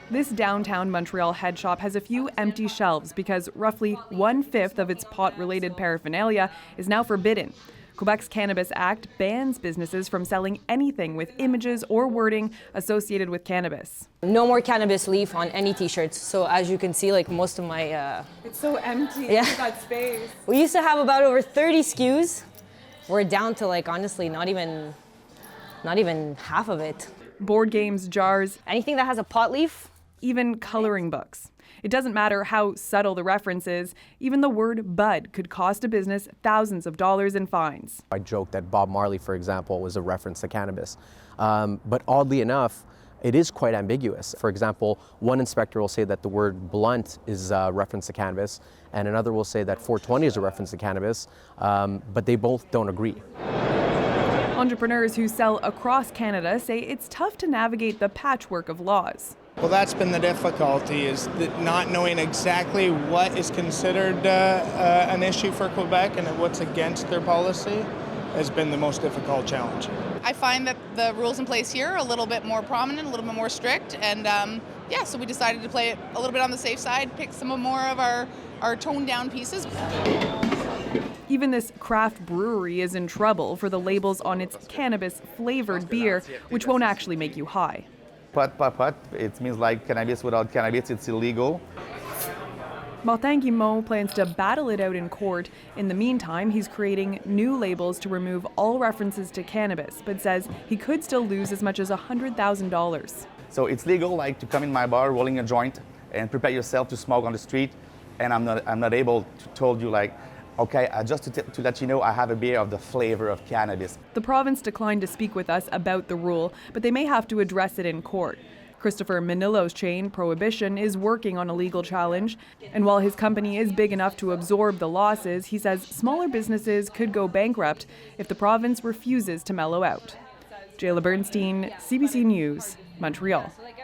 This downtown Montreal head shop has a few empty shelves because roughly 1/5 of its pot-related paraphernalia is now forbidden. Quebec's Cannabis Act bans businesses from selling anything with images or wording associated with cannabis. No more cannabis leaf on any t-shirts. So as you can see, like most of my... It's so empty, Yeah. that space. We used to have about over 30 SKUs. We're down to like, honestly, not even half of it. Board games, jars, Anything that has a pot leaf. even coloring books. It doesn't matter how subtle the reference is, even the word bud could cost a business thousands of dollars in fines. I joke that Bob Marley, for example, was a reference to cannabis. But oddly enough, it is quite ambiguous. For example, one inspector will say that the word blunt is a reference to cannabis, and another will say that 420 is a reference to cannabis, but they both don't agree. Entrepreneurs who sell across Canada say it's tough to navigate the patchwork of laws. Well, that's been the difficulty, is that not knowing exactly what is considered an issue for Quebec and what's against their policy has been the most difficult challenge. I find that the rules in place here are a little bit more prominent, a little bit more strict, and so we decided to play it a little bit on the safe side, pick some more of our toned down pieces. Even this craft brewery is in trouble for the labels on its cannabis-flavored beer, which won't actually make you high. Pot, it means like cannabis. Without cannabis, it's illegal. Martin Guimont plans to battle it out in court. In the meantime, he's creating new labels to remove all references to cannabis, but says he could still lose as much as $100,000. So it's legal, like to come in my bar, rolling a joint, and prepare yourself to smoke on the street, and I'm not able to told you like, okay, just to let you know, I have a beer of the flavor of cannabis. The province declined to speak with us about the rule, but they may have to address it in court. Christopher Manilo's chain, Prohibition, is working on a legal challenge. And while his company is big enough to absorb the losses, he says smaller businesses could go bankrupt if the province refuses to mellow out. Jayla Bernstein, CBC News, Montreal.